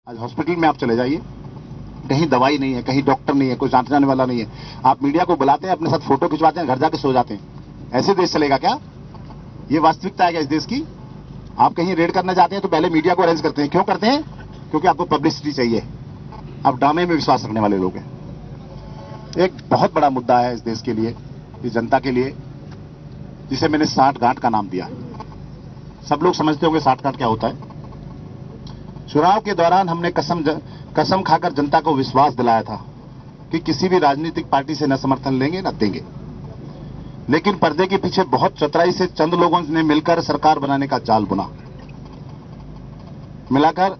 आज हॉस्पिटल में आप चले जाइए, कहीं दवाई नहीं है, कहीं डॉक्टर नहीं है, कोई जांच जाने वाला नहीं है। आप मीडिया को बुलाते हैं, अपने साथ फोटो खिंचवाते हैं, घर जाके सो जाते हैं। ऐसे देश चलेगा क्या? ये वास्तविकता है क्या इस देश की? आप कहीं रेड करना चाहते हैं तो पहले मीडिया को अरेंज करते हैं। क्यों करते हैं? क्योंकि आपको पब्लिसिटी चाहिए। आप ड्रामे में विश्वास रखने वाले लोग हैं। एक बहुत बड़ा मुद्दा है इस देश के लिए, इस जनता के लिए, जिसे मैंने 60 गांठ का नाम दिया। सब लोग समझते होंगे 60 गांठ क्या होता है। चुनाव के दौरान हमने कसम खाकर जनता को विश्वास दिलाया था कि किसी भी राजनीतिक पार्टी से न समर्थन लेंगे न देंगे, लेकिन पर्दे के पीछे बहुत चतुराई से चंद लोगों ने मिलकर सरकार बनाने का जाल बुना, मिलाकर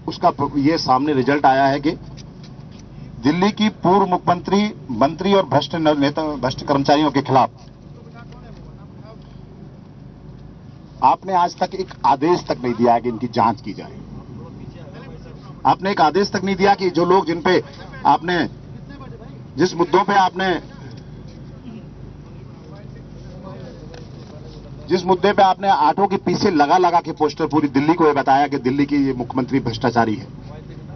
उसका ये सामने रिजल्ट आया है कि दिल्ली की पूर्व मुख्यमंत्री, मंत्री और भ्रष्ट कर्मचारियों के खिलाफ आपने आज तक एक आदेश तक नहीं दिया है कि इनकी जांच की जाए। आपने एक आदेश तक नहीं दिया कि जो लोग जिन पे आपने, जिस मुद्दों पे आपने, जिस मुद्दे पे आपने आठों के पीछे लगा लगा के पोस्टर पूरी दिल्ली को ये बताया कि दिल्ली की ये मुख्यमंत्री भ्रष्टाचारी है,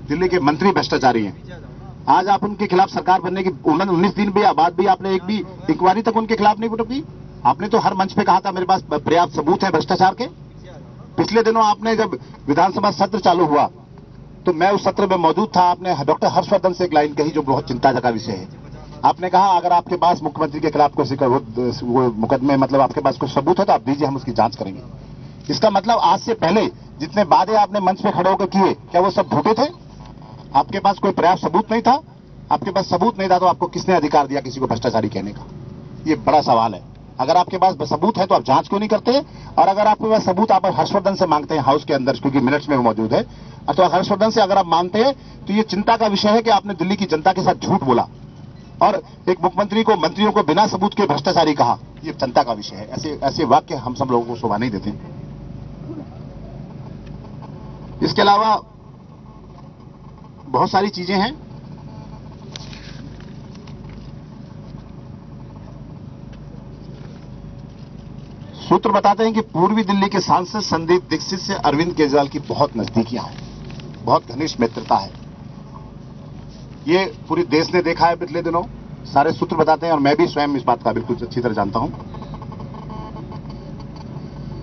दिल्ली के मंत्री भ्रष्टाचारी हैं। आज आप उनके खिलाफ सरकार बनने की 19 दिन भी बाद भी आपने एक भी इंक्वायरी तक उनके खिलाफ नहीं उठाई। आपने तो हर मंच पे कहा था मेरे पास पर्याप्त सबूत है भ्रष्टाचार के। पिछले दिनों आपने जब विधानसभा सत्र चालू हुआ तो मैं उस सत्र में मौजूद था। आपने डॉक्टर हर्षवर्धन से एक लाइन कही जो बहुत चिंता का विषय है। आपने कहा अगर आपके पास मुख्यमंत्री के खिलाफ कोई मुकदमे, मतलब आपके पास कोई सबूत है तो आप दीजिए, हम उसकी जांच करेंगे। इसका मतलब आज से पहले जितने वादे आपने मंच पे खड़े होकर किए, क्या वो सब झूठे थे? आपके पास कोई पर्याप्त सबूत नहीं था? आपके पास सबूत नहीं था तो आपको किसने अधिकार दिया किसी को भ्रष्टाचारी कहने का? ये बड़ा सवाल है। अगर आपके पास सबूत है तो आप जांच क्यों नहीं करते? और अगर आपके पास सबूत आप हर्षवर्धन से मांगते हैं हाउस के अंदर, क्योंकि मिनट्स में मौजूद है, तो हर्षवर्धन से अगर आप मांगते हैं तो ये चिंता का विषय है कि आपने दिल्ली की जनता के साथ झूठ बोला और एक मुख्यमंत्री को, मंत्रियों को बिना सबूत के भ्रष्टाचारी कहा। ये चिंता का विषय है। ऐसे वाक्य हम सब लोगों को शोभा नहीं देते। इसके अलावा बहुत सारी चीजें हैं। सूत्र बताते हैं कि पूर्वी दिल्ली के सांसद संदीप दीक्षित से अरविंद केजरीवाल की बहुत नजदीकियां हैं, बहुत घनिष्ठ मित्रता है। ये पूरे देश ने देखा है पिछले दिनों, सारे सूत्र बताते हैं और मैं भी स्वयं इस बात का बिल्कुल अच्छी तरह जानता हूं।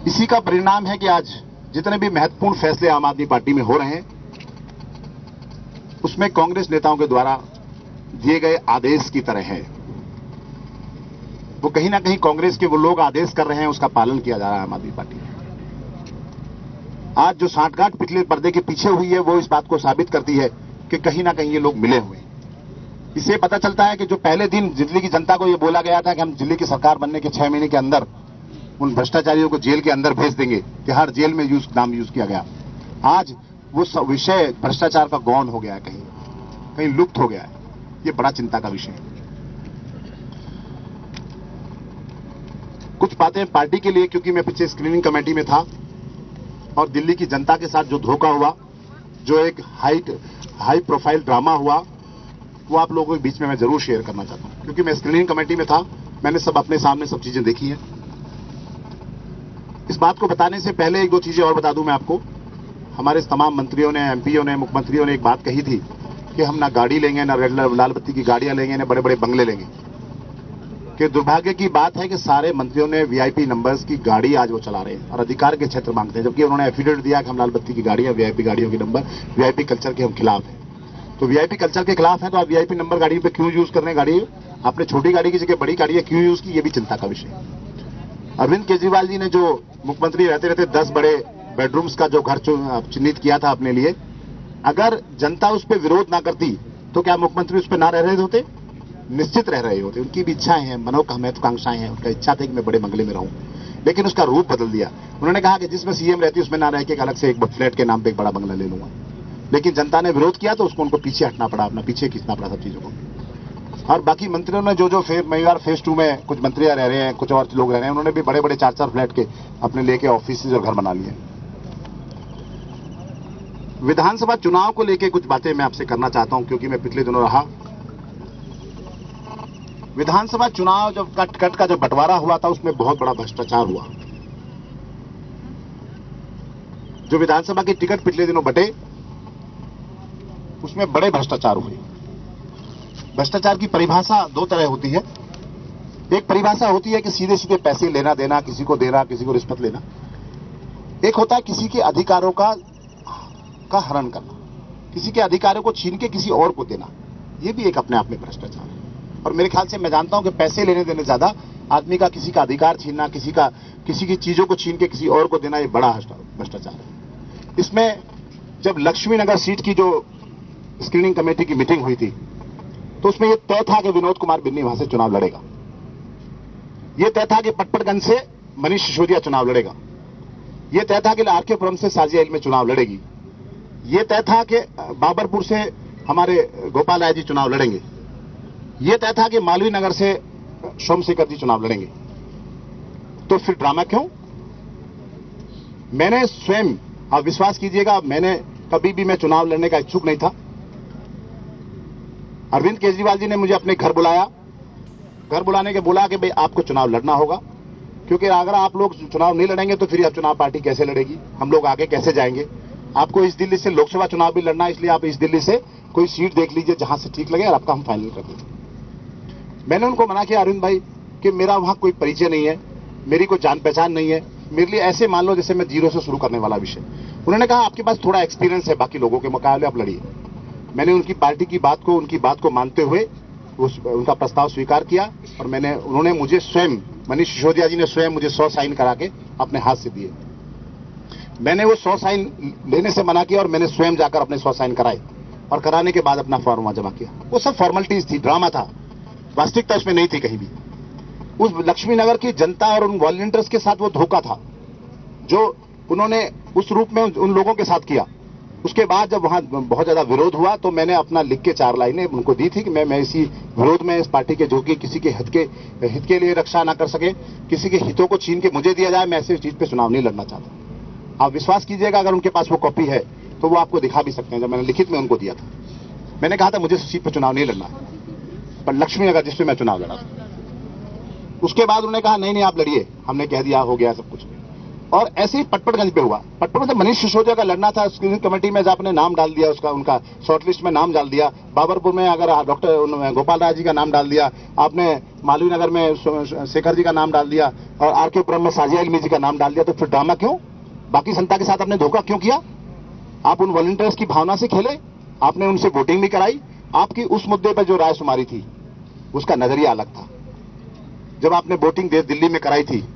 इसी का परिणाम है कि आज जितने भी महत्वपूर्ण फैसले आम आदमी पार्टी में हो रहे हैं उसमें कांग्रेस नेताओं के द्वारा दिए गए आदेश की तरह है। वो कहीं ना कहीं कांग्रेस के वो लोग आदेश कर रहे हैं, उसका पालन किया जा रहा है आम आदमी पार्टी में। आज जो सांठगांठ पिछले पर्दे के पीछे हुई है वो इस बात को साबित करती है कि कहीं ना कहीं ये लोग मिले हुए हैं। इससे पता चलता है कि जो पहले दिन दिल्ली की जनता को ये बोला गया था कि हम दिल्ली की सरकार बनने के 6 महीने के अंदर उन भ्रष्टाचारियों को जेल के अंदर भेज देंगे, कि हर जेल में नाम यूज किया गया। आज वो विषय भ्रष्टाचार का गौण हो गया है, कहीं लुप्त हो गया है। ये बड़ा चिंता का विषय है। कुछ बातें पार्टी के लिए, क्योंकि मैं पीछे स्क्रीनिंग कमेटी में था और दिल्ली की जनता के साथ जो धोखा हुआ, जो एक हाई प्रोफाइल ड्रामा हुआ, वो आप लोगों के बीच में मैं जरूर शेयर करना चाहता हूं, क्योंकि मैं स्क्रीनिंग कमेटी में था। मैंने सब अपने सामने सब चीजें देखी हैं। इस बात को बताने से पहले एक दो चीजें और बता दूं मैं आपको। हमारे तमाम मंत्रियों ने, एमपीओ ने, मुख्यमंत्रियों ने एक बात कही थी कि हम ना गाड़ी लेंगे, ना लाल बत्ती की गाड़ियां लेंगे, ना बड़े बड़े बंगले लेंगे। कि दुर्भाग्य की बात है कि सारे मंत्रियों ने वीआईपी नंबर्स की गाड़ी आज वो चला रहे हैं और अधिकार के क्षेत्र मांगते हैं, जबकि उन्होंने एफिडेविट दिया कि हम लाल बत्ती की गाड़ियां, वीआईपी गाड़ियों के नंबर, वीआईपी कल्चर के हम खिलाफ हैं। तो वीआईपी कल्चर के खिलाफ हैं तो आप वीआईपी नंबर गाड़ी पे क्यों यूज कर रहे हैं? गाड़ी आपने छोटी गाड़ी की जगह बड़ी गाड़ियां क्यों यूज की? ये भी चिंता का विषय है। अरविंद केजरीवाल जी ने जो मुख्यमंत्री रहते रहते 10 बड़े बेडरूम्स का जो घर चिन्हित किया था अपने लिए, अगर जनता उस पर विरोध ना करती तो क्या मुख्यमंत्री उस पर ना रह रहे होते? निश्चित रह रहे होते। उनकी भी इच्छाएं हैं, महत्वाकांक्षाएं हैं। उनका इच्छा थी कि मैं बड़े बंगले में रहूं, लेकिन उसका रूप बदल दिया। उन्होंने कहा कि जिसमें सीएम रहती उसमें ना रह के अलग से एक फ्लैट के नाम पे एक बड़ा बंगला ले लूंगा। लेकिन जनता ने विरोध किया तो उसको उनको पीछे हटना पड़ा, अपना पीछे खींचना पड़ा सब चीजों को। और बाकी मंत्रियों ने जो फेज 2 में कुछ मंत्रियां रह रहे हैं, कुछ और लोग रह रहे हैं, उन्होंने भी बड़े बड़े 4-4 फ्लैट के अपने लेके ऑफिस और घर बना लिए। विधानसभा चुनाव को लेकर कुछ बातें मैं आपसे करना चाहता हूं, क्योंकि मैं पिछले दिनों रहा। विधानसभा चुनाव जब कट का जो बंटवारा हुआ था उसमें बहुत बड़ा भ्रष्टाचार हुआ। जो विधानसभा के टिकट पिछले दिनों बटे उसमें बड़े भ्रष्टाचार हुए। भ्रष्टाचार की परिभाषा दो तरह होती है। एक परिभाषा होती है कि सीधे सीधे पैसे लेना देना, किसी को देना, किसी को रिश्वत लेना। एक होता है किसी के अधिकारों का हरण करना, किसी के अधिकारों को छीन के किसी और को देना। यह भी एक अपने आप में भ्रष्टाचार है। और मेरे ख्याल से मैं जानता हूं कि पैसे लेने देने ज्यादा आदमी का किसी का अधिकार छीनना, किसी की चीजों को छीन के किसी और को देना, यह बड़ा भ्रष्टाचार है। इसमें जब लक्ष्मीनगर सीट की जो स्क्रीनिंग कमेटी की मीटिंग हुई थी तो उसमें यह तय था कि विनोद कुमार बिन्नी वहां से चुनाव लड़ेगा। यह तय था कि पटपड़गंज से मनीष सिसोदिया चुनाव लड़ेगा। यह तय था कि आरकेपुरम से साजिया इल्मी चुनाव लड़ेगी। यह तय था कि बाबरपुर से हमारे गोपाल राय जी चुनाव लड़ेंगे। यह तय था कि मालवीय नगर से सोमशेखर जी चुनाव लड़ेंगे। तो फिर ड्रामा क्यों? मैंने स्वयं, आप विश्वास कीजिएगा, मैंने कभी भी मैं चुनाव लड़ने का इच्छुक नहीं था। अरविंद केजरीवाल जी ने मुझे अपने घर बुलाया। घर बुलाने के बोला कि भाई आपको चुनाव लड़ना होगा, क्योंकि अगर आप लोग चुनाव नहीं लड़ेंगे तो फिर अब चुनाव पार्टी कैसे लड़ेगी, हम लोग आगे कैसे जाएंगे। आपको इस दिल्ली से लोकसभा चुनाव भी लड़ना है, इसलिए आप इस दिल्ली से कोई सीट देख लीजिए जहां से ठीक लगे और आपका हम फाइनल कर देंगे। मैंने उनको मना किया, अरविंद भाई, कि मेरा वहां कोई परिचय नहीं है, मेरी कोई जान पहचान नहीं है, मेरे लिए ऐसे मान लो जैसे मैं जीरो से शुरू करने वाला विषय। उन्होंने कहा आपके पास थोड़ा एक्सपीरियंस है बाकी लोगों के मुकाबले, आप लड़िए। मैंने उनकी पार्टी की बात को, उनकी बात को मानते हुए उनका प्रस्ताव स्वीकार किया और उन्होंने मुझे स्वयं, मनीष सिसोदिया जी ने स्वयं मुझे 100 साइन करा के अपने हाथ से दिए। मैंने वो 100 साइन लेने से मना किया और मैंने स्वयं जाकर अपने 100 साइन कराए और कराने के बाद अपना फॉर्म जमा किया। वो सब फॉर्मेलिटीज थी, ड्रामा था, वास्तविकता उसमें नहीं थी कहीं भी। उस लक्ष्मीनगर की जनता और उन वॉलंटियर्स के साथ वो धोखा था जो उन्होंने उस रूप में उन लोगों के साथ किया। उसके बाद जब वहां बहुत ज्यादा विरोध हुआ तो मैंने अपना लिख के 4 लाइनें उनको दी थी कि मैं इसी विरोध में, इस पार्टी के जो कि किसी के हित के लिए रक्षा ना कर सके, किसी के हितों को छीन के मुझे दिया जाए, मैं ऐसी चीज पे चुनाव नहीं लड़ना चाहता। आप विश्वास कीजिएगा, अगर उनके पास वो कॉपी है तो वो आपको दिखा भी सकते हैं। जब मैंने लिखित में उनको दिया था, मैंने कहा था मुझे इस सीट पर चुनाव नहीं लड़ना है, पर लक्ष्मीनगर जिसपे मैं चुनाव लड़ा। उसके बाद उन्होंने कहा नहीं आप लड़िए, हमने कह दिया, हो गया सब कुछ। और ऐसे ही पटपड़गंज पे हुआ। पटपड़गंज मनीष सिसोदिया का लड़ना था, स्क्रीनिंग कमेटी में आपने नाम डाल दिया, उनका शॉर्टलिस्ट में नाम डाल दिया। बाबरपुर में अगर डॉक्टर गोपाल राय जी का नाम डाल दिया आपने, मालवीय नगर में शेखर जी का नाम डाल दिया और आरकेपुरम में साजिया इल्मी जी का नाम डाल दिया। तो फिर ड्रामा क्यों? बाकी जनता के साथ आपने धोखा क्यों किया? आप उन वॉलंटियर्स की भावना से खेले, आपने उनसे वोटिंग भी कराई। आपकी उस मुद्दे पर जो रायशुमारी थी उसका नजरिया अलग था। जब आपने वोटिंग दिल्ली में कराई थी,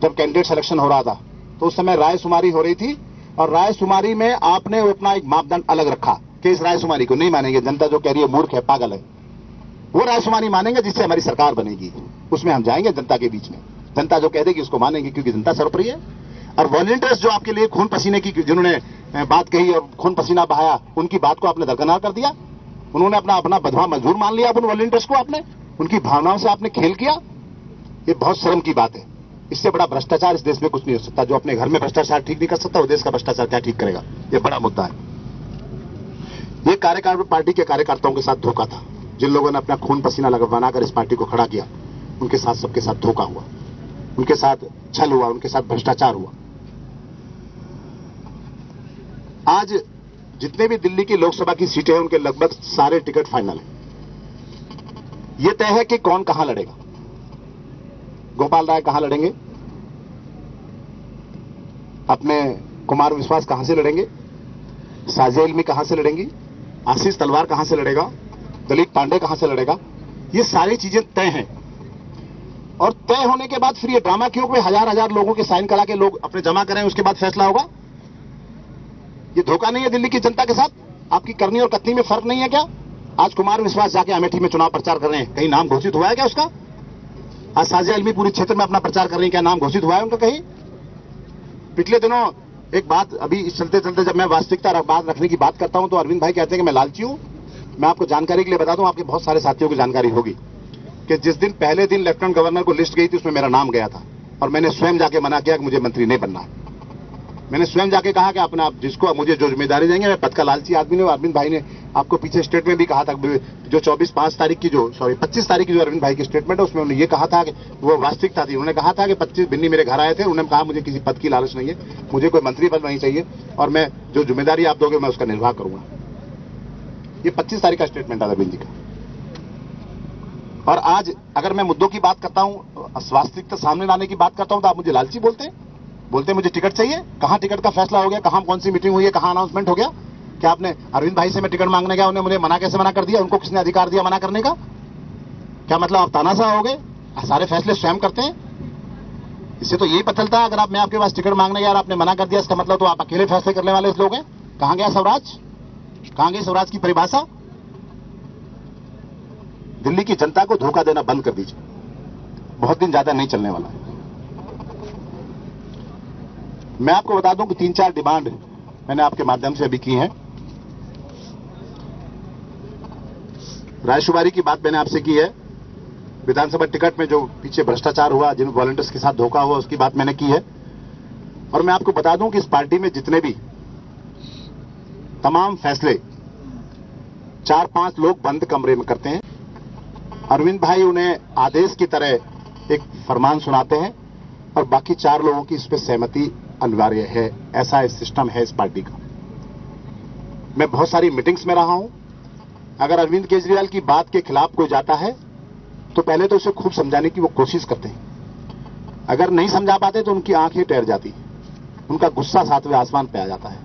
जब कैंडिडेट सिलेक्शन हो रहा था, तो उस समय रायशुमारी हो रही थी और रायशुमारी में आपने अपना एक मापदंड अलग रखा कि इस रायशुमारी को नहीं मानेंगे, जनता जो कह रही है मूर्ख है, पागल है, वो रायशुमारी मानेंगे जिससे हमारी सरकार बनेगी, उसमें हम जाएंगे जनता के बीच में। जनता जो कह देगी उसको मानेंगे, क्योंकि जनता सर्वप्रिय है। और वॉलंटियर्स जो आपके लिए खून पसीने की, जिन्होंने बात कही और खून पसीना बहाया, उनकी बात को आपने दरकिनार कर दिया। उन्होंने अपना बधवा मजदूर मान लिया। उन वॉलंटियर्स को आपने, उनकी भावनाओं से आपने खेल किया। ये बहुत शर्म की बात है। इससे बड़ा भ्रष्टाचार इस देश में कुछ नहीं हो सकता। जो अपने घर में भ्रष्टाचार ठीक नहीं कर सकता, वो देश का भ्रष्टाचार क्या ठीक करेगा? ये बड़ा मुद्दा है। ये कार्यकारिणी पार्टी के कार्यकर्ताओं के साथ धोखा था। जिन लोगों ने अपना खून पसीना बनाकर इस पार्टी को खड़ा किया, उनके साथ सबके साथ धोखा हुआ, उनके साथ छल हुआ, उनके साथ भ्रष्टाचार हुआ। आज जितने भी दिल्ली की लोकसभा की सीटें हैं, उनके लगभग सारे टिकट फाइनल हैं। यह तय है कि कौन कहां लड़ेगा। गोपाल राय कहां लड़ेंगे, अपने कुमार विश्वास कहां से लड़ेंगे, साजिया इल्मी कहां से लड़ेंगी, आशीष तलवार कहां से लड़ेगा, दलीप पांडे कहां से लड़ेगा, ये सारी चीजें तय हैं। और तय होने के बाद फिर ये ड्रामा क्यों कि हजार लोगों के साइन करा के लोग अपने जमा करें, उसके बाद फैसला होगा? ये धोखा नहीं है दिल्ली की जनता के साथ? आपकी करनी और कथनी में फर्क नहीं है क्या? आज कुमार विश्वास जाके अमेठी में चुनाव प्रचार कर रहे हैं, कहीं नाम घोषित हुआ है क्या उसका? आज साजिया इल्मी पूरे क्षेत्र में अपना प्रचार कर रही है, क्या नाम घोषित हुआ है उनका कहीं? पिछले दिनों एक बात, अभी चलते चलते जब मैं वास्तविकता बात रखने की बात करता हूं तो अरविंद भाई कहते हैं कि मैं लालची हूं। मैं आपको जानकारी के लिए बता दूं, आपके बहुत सारे साथियों को जानकारी होगी कि जिस दिन पहले दिन लेफ्टिनेंट गवर्नर को लिस्ट गई थी, उसमें मेरा नाम गया था और मैंने स्वयं जाके मना किया कि मुझे मंत्री नहीं बनना है। मैंने स्वयं जाके कहा कि अपने आप जिसको मुझे जो जिम्मेदारी देंगे, मैं पद का लालची आदमी नहीं। अरविंद भाई ने आपको पीछे स्टेटमेंट भी कहा था, जो 25 तारीख की जो अरविंद भाई की स्टेटमेंट है, उसमें उन्होंने ये कहा था कि वो वास्तविकता थी। उन्होंने कहा था कि 25 बिन्नी मेरे घर आए थे, उन्होंने कहा मुझे किसी पद की लालच नहीं है, मुझे कोई मंत्री पद नहीं चाहिए और मैं जो जिम्मेदारी आप दोगे मैं उसका निर्वाह करूंगा। ये 25 तारीख का स्टेटमेंट है अरविंद जी का। और आज अगर मैं मुद्दों की बात करता हूं, वास्तविकता सामने लाने की बात करता हूं, तो आप मुझे लालची बोलते हैं। मुझे टिकट चाहिए। कहां टिकट का फैसला हो गया, कहां कौन सी मीटिंग हुई है, कहां अनाउंसमेंट हो गया? क्या आपने अरविंद भाई से मैं टिकट मांगने गया, उन्होंने मुझे कैसे मना कर दिया? उनको किसने अधिकार दिया मना करने का? क्या मतलब आप तानाशाह हो गए, सारे फैसले स्वयं करते हैं? इससे तो यही पता चलता है, अगर मैं आपके पास टिकट मांगने गया और आपने मना कर दिया, इसका मतलब तो आप अकेले फैसले करने वाले लोग हैं। कहां गया स्वराज? कहां गई स्वराज की परिभाषा? दिल्ली की जनता को धोखा देना बंद कर दीजिए, बहुत दिन ज्यादा नहीं चलने वाला है। मैं आपको बता दूं कि 3-4 डिमांड मैंने आपके माध्यम से अभी की हैं। रायशुमारी की बात मैंने आपसे की है, विधानसभा टिकट में जो पीछे भ्रष्टाचार हुआ, जिन वॉलंटियर्स के साथ धोखा हुआ, उसकी बात मैंने की है। और मैं आपको बता दूं कि इस पार्टी में जितने भी तमाम फैसले 4-5 लोग बंद कमरे में करते हैं। अरविंद भाई उन्हें आदेश की तरह एक फरमान सुनाते हैं और बाकी 4 लोगों की इस पर सहमति अनिवार्य है। ऐसा सिस्टम है इस पार्टी का। मैं बहुत सारी मीटिंग्स में रहा हूं। अगर अरविंद केजरीवाल की बात के खिलाफ कोई जाता है तो पहले तो उसे खूब समझाने की वो कोशिश करते हैं। अगर नहीं समझा पाते तो उनकी आंखें टेर जाती, उनका गुस्सा 7वें आसमान पे आ जाता है।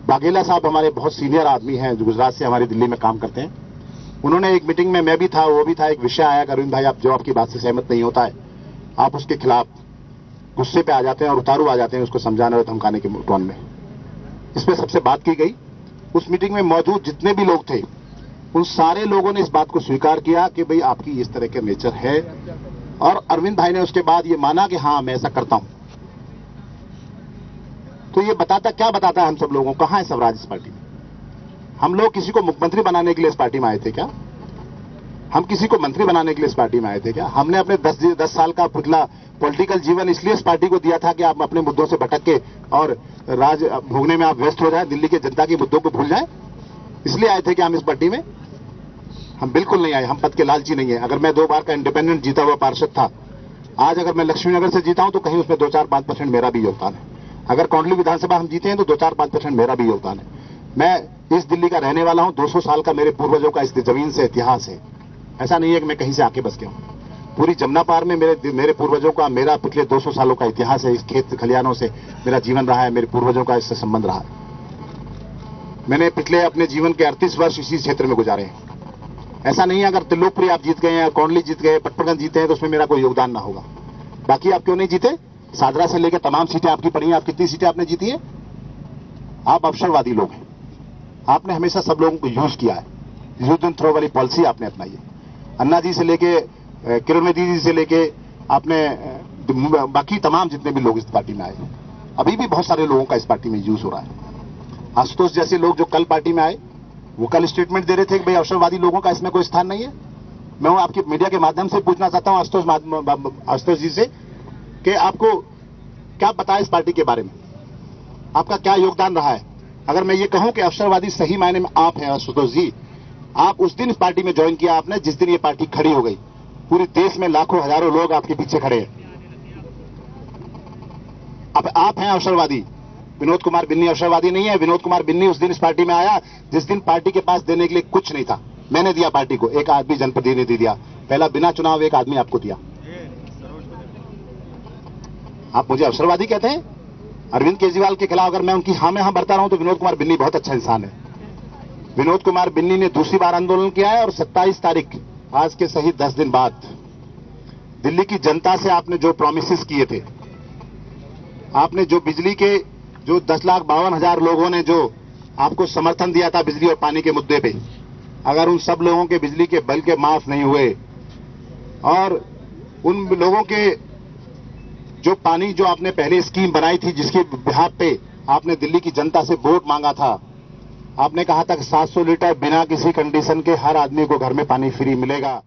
बाघेला साहब हमारे बहुत सीनियर आदमी हैं जो गुजरात से हमारी दिल्ली में काम करते हैं। उन्होंने एक मीटिंग में, मैं भी था, वो भी था, एक विषय आया कि अरविंद भाई आप जो आपकी बात से सहमत नहीं होता है, आप उसके खिलाफ गुस्से पे आ जाते हैं और उतारू आ जाते हैं उसको समझाने और धमकाने के टोन में। इस पर सबसे बात की गई। उस मीटिंग में मौजूद जितने भी लोग थे उन सारे लोगों ने इस बात को स्वीकार किया कि भाई आपकी इस तरह के नेचर है। और अरविंद भाई ने उसके बाद ये माना कि हां मैं ऐसा करता हूं। तो ये क्या बताता है हम सब लोगों को? कहां है स्वराज इस पार्टी में? हम लोग किसी को मुख्यमंत्री बनाने के लिए इस पार्टी में आए थे क्या? हम किसी को मंत्री बनाने के लिए इस पार्टी में आए थे क्या? हमने अपने 10 साल का पिछला पॉलिटिकल जीवन इसलिए इस पार्टी को दिया था कि आप अपने मुद्दों से भटक के और राज भोगने में आप व्यस्त हो जाए, दिल्ली के जनता के मुद्दों को भूल जाए। इसलिए आए थे कि हम इस पार्टी में? हम बिल्कुल नहीं आए। हम पद के लालची नहीं है। अगर मैं 2 बार का इंडिपेंडेंट जीता हुआ पार्षद था, आज अगर मैं लक्ष्मीनगर से जीता हूं तो कहीं उसमें 2-4-5% मेरा भी योगदान है। अगर कौंडली विधानसभा हम जीते हैं तो 2-4-5% मेरा भी योगदान है। मैं इस दिल्ली का रहने वाला हूं। 200 साल का मेरे पूर्वजों का इस जमीन से इतिहास है। ऐसा नहीं है कि मैं कहीं से आके बस गया हूं। पूरी जमुना पार में मेरे पूर्वजों का, मेरा पिछले 200 सालों का इतिहास है। इस खेत खलियानों से मेरा जीवन रहा है, मेरे पूर्वजों का इससे संबंध रहा है। मैंने पिछले अपने जीवन के 38 वर्ष इसी क्षेत्र में गुजारे हैं। ऐसा नहीं है अगर त्रिलोकपुरी आप जीत गए हैं, कौंडली जीत गए, पटपरगंज जीते हैं तो उसमें मेरा कोई योगदान ना होगा। बाकी आप क्यों नहीं जीते? सादरा से लेकर तमाम सीटें आपकी पड़ी हैं। आप कितनी सीटें आपने जीती है? आप अवसरवादी लोग हैं। आपने हमेशा सब लोगों को यूज किया है। यूज एंड थ्रो वाली पॉलिसी आपने अपनाई है। अन्ना जी से लेके, किरणमयी जी से लेके आपने बाकी तमाम जितने भी लोग इस पार्टी में आए, अभी भी बहुत सारे लोगों का इस पार्टी में यूज हो रहा है। आशुतोष जैसे लोग जो कल पार्टी में आए, वो कल स्टेटमेंट दे रहे थे कि भाई अवसरवादी लोगों का इसमें कोई स्थान नहीं है। मैं आपके मीडिया के माध्यम से पूछना चाहता हूं आशुतोष जी से कि आपको क्या पता है इस पार्टी के बारे में? आपका क्या योगदान रहा है? अगर मैं ये कहूं कि अवसरवादी सही मायने में आप हैं आशुतोष जी, आप उस दिन इस पार्टी में ज्वाइन किया आपने जिस दिन ये पार्टी खड़ी हो गई। पूरे देश में लाखों हजारों लोग आपके पीछे खड़े हैं। अब आप हैं अवसरवादी। विनोद कुमार बिन्नी अवसरवादी नहीं है। विनोद कुमार बिन्नी उस दिन इस पार्टी में आया जिस दिन पार्टी के पास देने के लिए कुछ नहीं था। मैंने दिया पार्टी को, एक आदमी जनप्रतिनिधि दिया, पहला बिना चुनाव एक आदमी आपको दिया। आप मुझे अवसरवादी कहते हैं? अरविंद केजरीवाल के खिलाफ अगर मैं उनकी हां में हां भरता रहूं तो विनोद कुमार बिन्नी बहुत अच्छा इंसान है। विनोद कुमार बिन्नी ने दूसरी बार आंदोलन किया है और 27 तारीख, आज के सही 10 दिन बाद, दिल्ली की जनता से आपने जो प्रॉमिसेस किए थे, आपने जो बिजली के जो 10,52,000 लोगों ने जो आपको समर्थन दिया था बिजली और पानी के मुद्दे पे, अगर उन सब लोगों के बिजली के बिल के माफ नहीं हुए और उन लोगों के जो पानी जो आपने पहले स्कीम बनाई थी जिसके बिहाफ पे आपने दिल्ली की जनता से वोट मांगा था, आपने कहा था कि 700 लीटर बिना किसी कंडीशन के हर आदमी को घर में पानी फ्री मिलेगा।